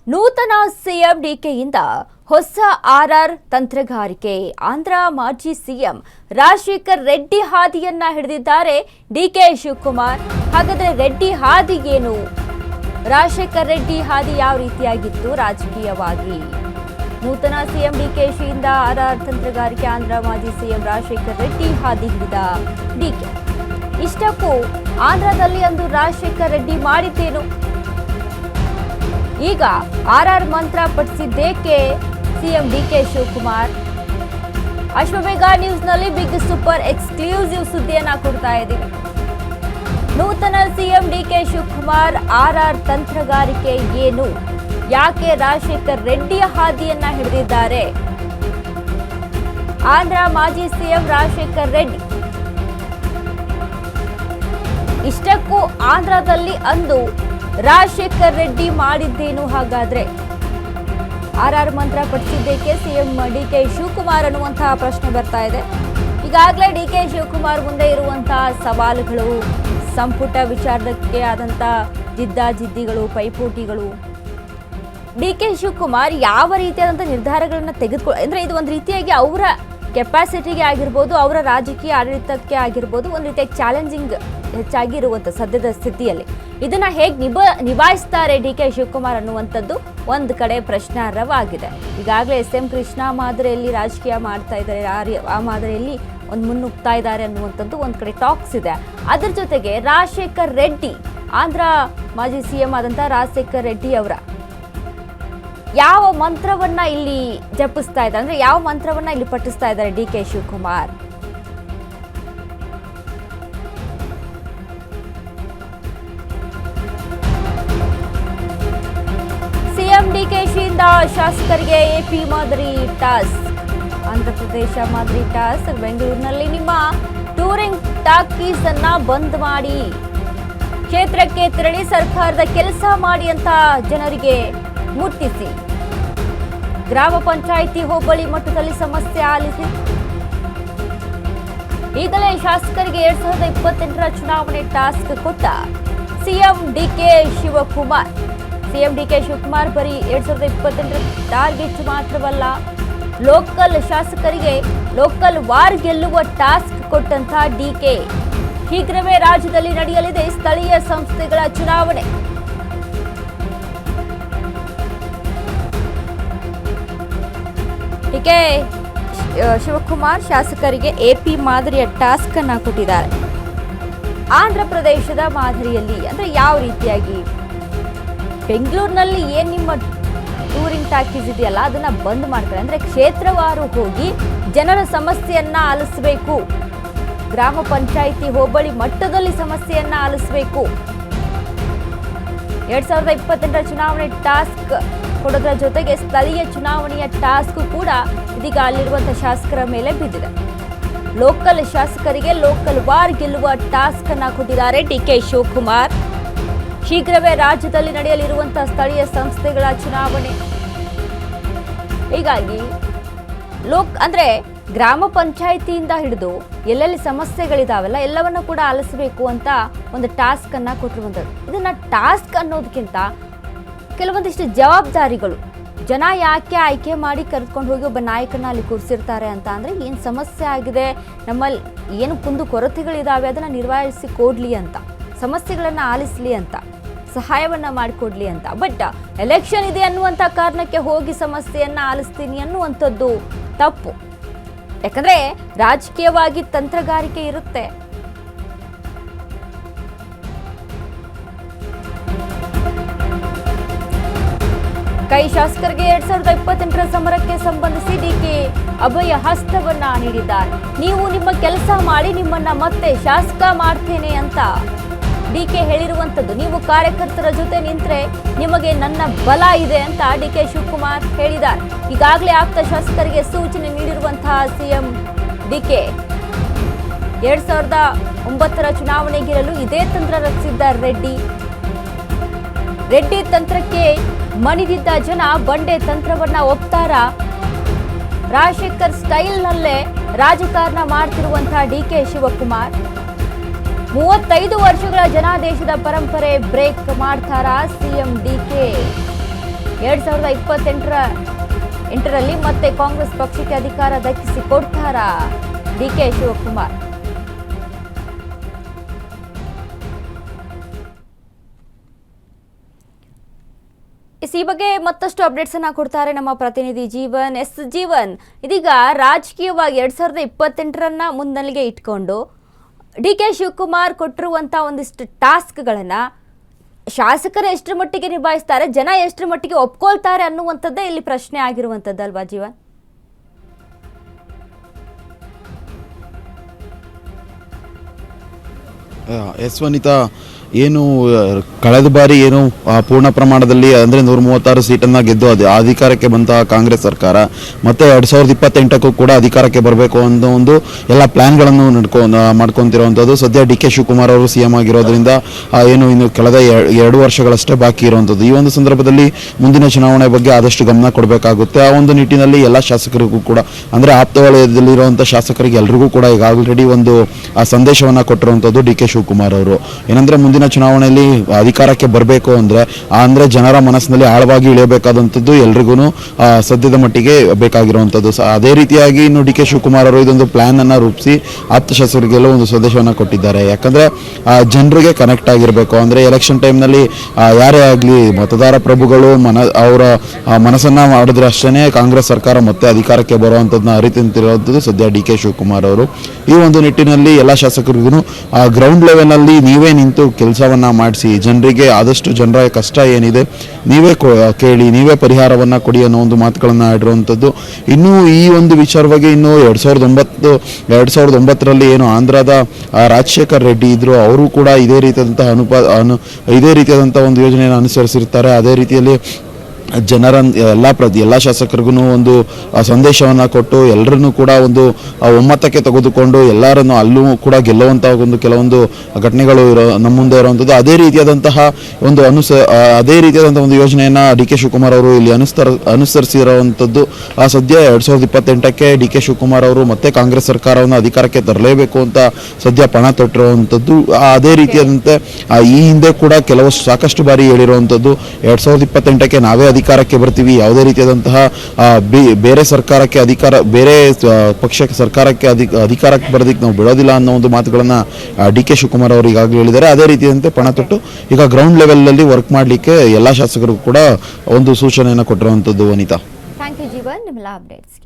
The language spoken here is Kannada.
ನೂತನ ಸಿಎಂ ಡಿಕೆಯಿಂದ ಹೊಸ ಆರ್ಆರ್ ತಂತ್ರಗಾರಿಕೆ. ಆಂಧ್ರ ಮಾಜಿ ಸಿಎಂ ರಾಜಶೇಖರ್ ರೆಡ್ಡಿ ಹಾದಿಯನ್ನ ಹಿಡಿದಿದ್ದಾರೆ ಡಿಕೆ ಶಿವಕುಮಾರ್. ಹಾಗಾದ್ರೆ ರೆಡ್ಡಿ ಹಾದಿ ಏನು? ರಾಜಶೇಖರ್ ರೆಡ್ಡಿ ಹಾದಿ ಯಾವ ರೀತಿಯಾಗಿತ್ತು ರಾಜಕೀಯವಾಗಿ? ನೂತನ ಸಿಎಂ ಡಿಕೆಶಿಯಿಂದ ಆರ್ಆರ್ ತಂತ್ರಗಾರಿಕೆ. ಆಂಧ್ರ ಮಾಜಿ ಸಿಎಂ ರಾಜಶೇಖರ್ ರೆಡ್ಡಿ ಹಾದಿ ಹಿಡಿದ ಡಿಕೆ. ಇಷ್ಟಕ್ಕೂ ಆಂಧ್ರದಲ್ಲಿ ಅಂದು ರಾಜಶೇಖರ್ ರೆಡ್ಡಿ ಮಾಡಿದ್ದೇನು? ಈಗ ಆರ್ಆರ್ ಮಂತ್ರ ಪಠಿಸಿದ್ದೇಕೆ ಸಿಎಂ ಡಿಕೆ ಶಿವಕುಮಾರ್? ಅಶ್ವಮೇಘ ನ್ಯೂಸ್ನಲ್ಲಿ ಬಿಗ್ ಸೂಪರ್ ಎಕ್ಸ್ಕ್ಲೂಸಿವ್ ಸುದ್ದಿಯನ್ನ ಕೊಡ್ತಾ ಇದ್ದೀವಿ. ನೂತನ ಸಿಎಂ ಡಿಕೆ ಶಿವಕುಮಾರ್ ಆರ್ಆರ್ ತಂತ್ರಗಾರಿಕೆ ಏನು? ಯಾಕೆ ರಾಜಶೇಖರ್ ರೆಡ್ಡಿಯ ಹಾದಿಯನ್ನ ಹಿಡಿದಿದ್ದಾರೆ? ಆಂಧ್ರ ಮಾಜಿ ಸಿಎಂ ರಾಜಶೇಖರ್ ರೆಡ್ಡಿ ಇಷ್ಟಕ್ಕೂ ಆಂಧ್ರದಲ್ಲಿ ಅಂದು ರಾಜಶೇಖರ್ ರೆಡ್ಡಿ ಮಾಡಿದ್ದೇನು? ಹಾಗಾದ್ರೆ ಆರ್ಆರ್ ಮಂತ್ರ ಪಠಿಸಿದ್ದೇಕೆ ಸಿಎಂ ಡಿಕೆ ಶಿವಕುಮಾರ್ ಅನ್ನುವಂತಹ ಪ್ರಶ್ನೆ ಬರ್ತಾ ಇದೆ. ಈಗಾಗಲೇ ಡಿಕೆ ಶಿವಕುಮಾರ್ ಮುಂದೆ ಇರುವಂತಹ ಸವಾಲುಗಳು, ಸಂಪುಟ ವಿಚಾರಕ್ಕೆ ಆದಂತಹ ಜಿದ್ದಾಜಿದ್ದಿಗಳು, ಪೈಪೋಟಿಗಳು. ಡಿಕೆ ಶಿವಕುಮಾರ್ ಯಾವ ರೀತಿಯಾದಂಥ ನಿರ್ಧಾರಗಳನ್ನ ಅಂದ್ರೆ ಇದು ಒಂದು ರೀತಿಯಾಗಿ ಅವರ ಕೆಪಾಸಿಟಿಗೆ ಆಗಿರ್ಬೋದು, ಅವರ ರಾಜಕೀಯ ಆಡಳಿತಕ್ಕೆ ಆಗಿರ್ಬೋದು, ಒಂದು ರೀತಿಯ ಚಾಲೆಂಜಿಂಗ್ ಹೆಚ್ಚಾಗಿ ಇರುವಂಥ ಸದ್ಯದ ಸ್ಥಿತಿಯಲ್ಲಿ ಇದನ್ನ ಹೇಗೆ ನಿಭಾಯಿಸ್ತಾರೆ ಡಿಕೆ ಶಿವಕುಮಾರ್ ಅನ್ನುವಂಥದ್ದು ಒಂದು ಕಡೆ ಪ್ರಶ್ನಾರ್ಹವಾಗಿದೆ. ಈಗಾಗಲೇ ಎಂ ಕೃಷ್ಣ ಮಾದರಿಯಲ್ಲಿ ರಾಜಕೀಯ ಮಾಡ್ತಾ ಇದ್ದಾರೆ, ಆ ಮಾದರಿಯಲ್ಲಿ ಒಂದು ಮುನ್ನುಗ್ತಾ ಇದ್ದಾರೆ ಅನ್ನುವಂಥದ್ದು ಒಂದು ಕಡೆ ಟಾಕ್ಸ್ ಇದೆ. ಅದರ ಜೊತೆಗೆ ರಾಜಶೇಖರ್ ರೆಡ್ಡಿ, ಆಂಧ್ರ ಮಾಜಿ ಸಿಎಂ ಆದಂತಹ ರಾಜಶೇಖರ್ ರೆಡ್ಡಿ ಅವರ ಯಾವ ಮಂತ್ರವನ್ನ ಇಲ್ಲಿ ಜಪಿಸ್ತಾ ಇದ್ದಾರೆ, ಅಂದ್ರೆ ಯಾವ ಮಂತ್ರವನ್ನ ಇಲ್ಲಿ ಪಠಿಸ್ತಾ ಇದ್ದಾರೆ ಡಿಕೆ ಶಿವಕುಮಾರ್? ಸಿಎಂ ಡಿಕೆಶಿಯಿಂದ ಶಾಸಕರಿಗೆ ಎಪಿ ಮಾದರಿ ಟಾಸ್ಕ್. ಆಂಧ್ರ ಪ್ರದೇಶ ಮಾದರಿ ಟಾಸ್ಕ್. ಬೆಂಗಳೂರಿನಲ್ಲಿ ನಿಮ್ಮ ಟೂರಿಂಗ್ ಟಾಕೀಸ್ ಅನ್ನ ಬಂದ್ ಮಾಡಿ, ಕ್ಷೇತ್ರಕ್ಕೆ ತೆರಳಿ ಸರ್ಕಾರದ ಕೆಲಸ ಮಾಡಿ ಅಂತ ಜನರಿಗೆ ಮುಟ್ಟಿಸಿ, ಗ್ರಾಮ ಪಂಚಾಯಿತಿ ಹೋಬಳಿ ಮಟ್ಟದಲ್ಲಿ ಸಮಸ್ಯೆ ಆಲಿಸಿ. ಈಗಲೇ ಶಾಸಕರಿಗೆ 2028ರ ಚುನಾವಣೆ ಟಾಸ್ಕ್ ಕೊಟ್ಟ CM DK Shivakumar. CM DK Shivakumar ಬರೀ 2028ರ ಟಾರ್ಗೆಟ್ ಮಾತ್ರವಲ್ಲ, ಲೋಕಲ್ ಶಾಸಕರಿಗೆ ಲೋಕಲ್ ವಾರ್ ಗೆಲ್ಲುವ ಟಾಸ್ಕ್ ಕೊಟ್ಟಂತ ಡಿಕೆ. ಶೀಘ್ರವೇ ರಾಜ್ಯದಲ್ಲಿ ನಡೆಯಲಿದೆ ಸ್ಥಳೀಯ ಸಂಸ್ಥೆಗಳ ಚುನಾವಣೆ. ಡಿಕೆ ಶಿವಕುಮಾರ್ ಶಾಸಕರಿಗೆ ಎಪಿ ಮಾದರಿಯ ಟಾಸ್ಕ್ ಅನ್ನ ಕೊಟ್ಟಿದ್ದಾರೆ. ಆಂಧ್ರ ಪ್ರದೇಶದ ಮಾದರಿಯಲ್ಲಿ ಅಂದ್ರೆ ಯಾವ ರೀತಿಯಾಗಿ ಬೆಂಗಳೂರಿನಲ್ಲಿ ಏನ್ ನಿಮ್ಮ ಟೂರಿಂಗ್ ಟಾಕೀಸ್ ಇದೆಯಲ್ಲ ಅದನ್ನ ಬಂದ್ ಮಾಡ್ತಾರೆ, ಅಂದ್ರೆ ಕ್ಷೇತ್ರವಾರು ಹೋಗಿ ಜನರ ಸಮಸ್ಯೆಯನ್ನ ಆಲಿಸಬೇಕು, ಗ್ರಾಮ ಪಂಚಾಯಿತಿ ಹೋಬಳಿ ಮಟ್ಟದಲ್ಲಿ ಸಮಸ್ಯೆಯನ್ನ ಆಲಿಸಬೇಕು. 2028ರ ಚುನಾವಣೆ ಟಾಸ್ಕ್ ಕೊಡೋದ್ರ ಜೊತೆಗೆ ಸ್ಥಳೀಯ ಚುನಾವಣೆಯ ಟಾಸ್ಕ್ ಕೂಡ ಇದೀಗ ಅಲ್ಲಿರುವಂತಹ ಶಾಸಕರ ಮೇಲೆ ಬಿದ್ದಿದೆ. ಲೋಕಲ್ ಶಾಸಕರಿಗೆ ಲೋಕಲ್ ವಾರ್ ಗೆಲ್ಲುವ ಟಾಸ್ಕ್ ಅನ್ನ ಕೊಟ್ಟಿದ್ದಾರೆ ಡಿಕೆ ಶಿವಕುಮಾರ್. ಶೀಘ್ರವೇ ರಾಜ್ಯದಲ್ಲಿ ನಡೆಯಲಿರುವಂತಹ ಸ್ಥಳೀಯ ಸಂಸ್ಥೆಗಳ ಚುನಾವಣೆ. ಹೀಗಾಗಿ ಅಂದ್ರೆ ಗ್ರಾಮ ಪಂಚಾಯಿತಿಯಿಂದ ಹಿಡಿದು ಎಲ್ಲೆಲ್ಲಿ ಸಮಸ್ಯೆಗಳಿದಾವೆಲ್ಲ ಎಲ್ಲವನ್ನ ಕೂಡ ಆಲಿಸಬೇಕು ಅಂತ ಒಂದು ಟಾಸ್ಕ್ ಅನ್ನ ಕೊಟ್ಟಿರುವಂಥದ್ದು. ಇದನ್ನ ಟಾಸ್ಕ್ ಅನ್ನೋದಕ್ಕಿಂತ ಕೆಲವೊಂದಿಷ್ಟು ಜವಾಬ್ದಾರಿಗಳು. ಜನ ಯಾಕೆ ಆಯ್ಕೆ ಮಾಡಿ ಕರೆದುಕೊಂಡು ಹೋಗಿ ಒಬ್ಬ ನಾಯಕನ ಅಲ್ಲಿ ಕೂರಿಸಿರ್ತಾರೆ ಅಂತ ಅಂದ್ರೆ ಏನು ಸಮಸ್ಯೆ ಆಗಿದೆ, ನಮ್ಮಲ್ಲಿ ಏನು ಕುಂದು ಕೊರತೆಗಳಿದಾವೆ ಅದನ್ನ ನಿರ್ವಹಿಸಿ ಕೊಡ್ಲಿ ಅಂತ, ಸಮಸ್ಯೆಗಳನ್ನ ಆಲಿಸ್ಲಿ ಅಂತ, ಸಹಾಯವನ್ನ ಮಾಡಿಕೊಡ್ಲಿ ಅಂತ. ಬಟ್ ಎಲೆಕ್ಷನ್ ಇದೆ ಅನ್ನುವಂಥ ಕಾರಣಕ್ಕೆ ಹೋಗಿ ಸಮಸ್ಯೆಯನ್ನ ಆಲಿಸ್ತೀನಿ ಅನ್ನುವಂಥದ್ದು ತಪ್ಪು. ಯಾಕಂದ್ರೆ ರಾಜಕೀಯವಾಗಿ ತಂತ್ರಗಾರಿಕೆ ಇರುತ್ತೆ. ಕೈ ಶಾಸಕರಿಗೆ 2028ರ ಸಮರಕ್ಕೆ ಸಂಬಂಧಿಸಿ ಡಿಕೆ ಅಭಯ ಹಸ್ತವನ್ನ ನೀಡಿದ್ದಾರೆ. ನೀವು ನಿಮ್ಮ ಕೆಲಸ ಮಾಡಿ ನಿಮ್ಮನ್ನ ಮತ್ತೆ ಶಾಸಕ ಮಾಡ್ತೇನೆ ಅಂತ ಡಿಕೆ ಹೇಳಿರುವಂಥದ್ದು. ನೀವು ಕಾರ್ಯಕರ್ತರ ಜೊತೆ ನಿಂತ್ರೆ ನಿಮಗೆ ನನ್ನ ಬಲ ಇದೆ ಅಂತ ಡಿಕೆ ಶಿವಕುಮಾರ್ ಹೇಳಿದ್ದಾರೆ. ಈಗಾಗಲೇ ಆಪ್ತ ಶಾಸಕರಿಗೆ ಸೂಚನೆ ನೀಡಿರುವಂತಹ ಸಿಎಂ ಡಿಕೆ 2009ರ ಚುನಾವಣೆ ಗೆಲ್ಲಲು ಇದೇ ತಂತ್ರ ರಚಿಸಿದ್ದ ರೆಡ್ಡಿ ತಂತ್ರಕ್ಕೆ ಮಣಿದಿದ್ದ ಜನ ಬಂಡೆ ತಂತ್ರವನ್ನ ಒಪ್ತಾರ? ರಾಜಶೇಖರ್ ಸ್ಟೈಲ್ನಲ್ಲೇ ರಾಜಕಾರಣ ಮಾಡ್ತಿರುವಂತಹ ಡಿಕೆ ಶಿವಕುಮಾರ್ 35 ವರ್ಷಗಳ ಜನಾದೇಶದ ಪರಂಪರೆ ಬ್ರೇಕ್ ಮಾಡ್ತಾರಾ ಸಿಎಂ ಡಿಕೆ? 2028ರಲ್ಲಿ ಮತ್ತೆ ಕಾಂಗ್ರೆಸ್ ಪಕ್ಷಕ್ಕೆ ಅಧಿಕಾರ ದಕ್ಕಿಸಿಕೊಡ್ತಾರಾ ಡಿಕೆ ಶಿವಕುಮಾರ್? ಈ ಬಗ್ಗೆ ಮತ್ತಷ್ಟು ಅಪ್ಡೇಟ್ಸ್ ಅನ್ನ ಕೊಡ್ತಾರೆ ನಮ್ಮ ಪ್ರತಿನಿಧಿ ಜೀವನ್. ಜೀವನ್, ಇದೀಗ ರಾಜಕೀಯವಾಗಿ 2028ರನ್ನ ಮುನ್ನೆಲೆಗೆ ಇಟ್ಕೊಂಡು ಡಿಕೆ ಶಿವಕುಮಾರ್ ಕೊಟ್ಟಿರುವಂತಹ ಒಂದಿಷ್ಟು ಟಾಸ್ಕ್ಗಳನ್ನ ಶಾಸಕರು ಎಷ್ಟರ ಮಟ್ಟಿಗೆ ನಿಭಾಯಿಸ್ತಾರೆ, ಜನ ಎಷ್ಟರ ಮಟ್ಟಿಗೆ ಒಪ್ಕೊಳ್ತಾರೆ ಅನ್ನುವಂಥದ್ದೇ ಇಲ್ಲಿ ಪ್ರಶ್ನೆ ಆಗಿರುವಂಥದ್ದಲ್ವಾ ಜೀವನ್? ಎಸ್ ವನಿತಾ, ಏನು ಕಳೆದ ಬಾರಿ ಏನು ಪೂರ್ಣ ಪ್ರಮಾಣದಲ್ಲಿ ಅಂದರೆ 136 ಸೀಟನ್ನು ಗೆದ್ದು ಅಧಿಕಾರಕ್ಕೆ ಬಂತಹ ಕಾಂಗ್ರೆಸ್ ಸರ್ಕಾರ ಮತ್ತೆ 2028ಕ್ಕೂ ಕೂಡ ಅಧಿಕಾರಕ್ಕೆ ಬರಬೇಕು ಅನ್ನೋ ಒಂದು ಎಲ್ಲ ಪ್ಲಾನ್ಗಳನ್ನು ಮಾಡ್ಕೊತಿರುವಂಥದ್ದು. ಸದ್ಯ ಡಿ ಕೆ ಶಿವಕುಮಾರ್ ಅವರು CM ಆಗಿರೋದ್ರಿಂದ ಏನು ಇನ್ನು ಕಳೆದ 2 ವರ್ಷಗಳಷ್ಟೇ ಬಾಕಿ ಇರುವಂಥದ್ದು. ಈ ಒಂದು ಸಂದರ್ಭದಲ್ಲಿ ಮುಂದಿನ ಚುನಾವಣೆ ಬಗ್ಗೆ ಆದಷ್ಟು ಗಮನ ಕೊಡಬೇಕಾಗುತ್ತೆ. ಆ ಒಂದು ನಿಟ್ಟಿನಲ್ಲಿ ಎಲ್ಲ ಶಾಸಕರಿಗೂ ಕೂಡ ಅಂದರೆ ಆಪ್ತ ವಲಯದಲ್ಲಿರುವಂಥ ಶಾಸಕರಿಗೆ ಎಲ್ರಿಗೂ ಕೂಡ ಈಗ ಆಲ್ರೆಡಿ ಒಂದು ಸಂದೇಶವನ್ನು ಕೊಟ್ಟಿರುವಂಥದ್ದು ಡಿ ಕೆ ಶಿವಕುಮಾರ್ ಅವರು. ಏನಂದರೆ ಮುಂದಿನ ಚುನಾವಣೆಯಲ್ಲಿ ಅಧಿಕಾರಕ್ಕೆ ಬರಬೇಕು ಅಂದರೆ ಜನರ ಮನಸ್ಸಿನಲ್ಲಿ ಆಳವಾಗಿ ಇಳಿಯಬೇಕಾದಂಥದ್ದು ಎಲ್ರಿಗೂ ಸದ್ಯದ ಮಟ್ಟಿಗೆ ಬೇಕಾಗಿರುವಂಥದ್ದು. ಅದೇ ರೀತಿಯಾಗಿ ಇನ್ನು ಡಿ ಕೆ ಶಿವಕುಮಾರ್ ಅವರು ಇದೊಂದು ಪ್ಲಾನ್ ಅನ್ನು ರೂಪಿಸಿ ಆಪ್ತ ಶಾಸಕರಿಗೆಲ್ಲ ಒಂದು ಸಂದೇಶವನ್ನು ಕೊಟ್ಟಿದ್ದಾರೆ. ಯಾಕಂದರೆ ಜನರಿಗೆ ಕನೆಕ್ಟ್ ಆಗಿರಬೇಕು. ಅಂದರೆ ಎಲೆಕ್ಷನ್ ಟೈಮ್ನಲ್ಲಿ ಯಾರೇ ಆಗಲಿ ಮತದಾರ ಪ್ರಭುಗಳು ಅವರ ಮನಸ್ಸನ್ನು ಮಾಡಿದ್ರೆ ಅಷ್ಟೇ ಕಾಂಗ್ರೆಸ್ ಸರ್ಕಾರ ಮತ್ತೆ ಅಧಿಕಾರಕ್ಕೆ ಬರುವಂಥದ್ದನ್ನ ಅರಿತಿರುವಂಥದ್ದು ಸದ್ಯ ಡಿ ಕೆ ಶಿವಕುಮಾರ್ ಅವರು. ಈ ಒಂದು ನಿಟ್ಟಿನಲ್ಲಿ ಎಲ್ಲ ಶಾಸಕರಿಗೂ ಗ್ರೌಂಡ್ ಲೆವೆಲ್ನಲ್ಲಿ ನೀವೇ ನಿಂತು ಕೆಲಸವನ್ನು ಮಾಡಿಸಿ ಜನರಿಗೆ ಆದಷ್ಟು ಜನರ ಕಷ್ಟ ಏನಿದೆ ನೀವೇ ಕೇಳಿ, ನೀವೇ ಪರಿಹಾರವನ್ನು ಕೊಡಿ ಅನ್ನೋ ಒಂದು ಮಾತುಗಳನ್ನು ಆಡಿರುವಂಥದ್ದು. ಇನ್ನೂ ಈ ಒಂದು ವಿಚಾರವಾಗಿ ಇನ್ನು 2009ರಲ್ಲಿ ಏನು ಆಂಧ್ರದ ರಾಜಶೇಖರ್ ರೆಡ್ಡಿ ಇದ್ರು, ಅವರು ಕೂಡ ಇದೇ ರೀತಿಯಾದಂಥ ಒಂದು ಯೋಜನೆಯನ್ನು ಅನುಸರಿಸಿರ್ತಾರೆ. ಅದೇ ರೀತಿಯಲ್ಲಿ ಎಲ್ಲ ಶಾಸಕರಿಗೂ ಒಂದು ಸಂದೇಶವನ್ನು ಕೊಟ್ಟು ಎಲ್ಲರನ್ನೂ ಕೂಡ ಒಂದು ಒಮ್ಮತಕ್ಕೆ ತೆಗೆದುಕೊಂಡು ಎಲ್ಲರನ್ನು ಅಲ್ಲೂ ಕೂಡ ಗೆಲ್ಲುವಂಥ ಒಂದು ಕೆಲವೊಂದು ಘಟನೆಗಳು ನಮ್ಮ ಮುಂದೆ ಇರುವಂಥದ್ದು. ಅದೇ ರೀತಿಯಾದಂತಹ ಒಂದು ಯೋಜನೆಯನ್ನು ಡಿ ಕೆ ಶಿವಕುಮಾರ್ ಅವರು ಇಲ್ಲಿ ಅನುಸರಿಸಿರುವಂಥದ್ದು. ಸದ್ಯ 2028ಕ್ಕೆ ಡಿ ಕೆ ಶಿವಕುಮಾರ್ ಅವರು ಮತ್ತೆ ಕಾಂಗ್ರೆಸ್ ಸರ್ಕಾರವನ್ನು ಅಧಿಕಾರಕ್ಕೆ ತರಲೇಬೇಕು ಅಂತ ಸದ್ಯ ಪಣ ತೊಟ್ಟಿರುವಂಥದ್ದು. ಅದೇ ರೀತಿಯಾದಂತೆ ಈ ಹಿಂದೆ ಕೂಡ ಸಾಕಷ್ಟು ಬಾರಿ ಹೇಳಿರುವಂಥದ್ದು 2028ಕ್ಕೆ ನಾವೇ ಅಧಿಕಾರಕ್ಕೆ ಬರ್ತೀವಿ, ಯಾವುದೇ ರೀತಿಯಾದಂತಹ ಬೇರೆ ಪಕ್ಷಕ್ಕೆ ಸರ್ಕಾರಕ್ಕೆ ಅಧಿಕಾರಕ್ಕೆ ಬರೋದಕ್ಕೆ ನಾವು ಬಿಡೋದಿಲ್ಲ ಅನ್ನೋ ಒಂದು ಮಾತುಗಳನ್ನು ಡಿ ಕೆ ಶಿವಕುಮಾರ್ ಅವರು ಈಗಾಗಲೇ ಹೇಳಿದ್ದಾರೆ. ಅದೇ ರೀತಿಯಂತೆ ಪಣ ತೊಟ್ಟು ಈಗ ಗ್ರೌಂಡ್ ಲೆವೆಲ್ನಲ್ಲಿ ವರ್ಕ್ ಮಾಡಲಿಕ್ಕೆ ಎಲ್ಲ ಶಾಸಕರಿಗೂ ಕೂಡ ಒಂದು ಸೂಚನೆಯನ್ನು ಕೊಟ್ಟಿರುವಂಥದ್ದು. ವನಿತಾ, ಥ್ಯಾಂಕ್ ಯು ಜೀವನ್, ನಿಮ್ಮೆಲ್ಲ ಅಪ್ಡೇಟ್ಸ್ಗೆ.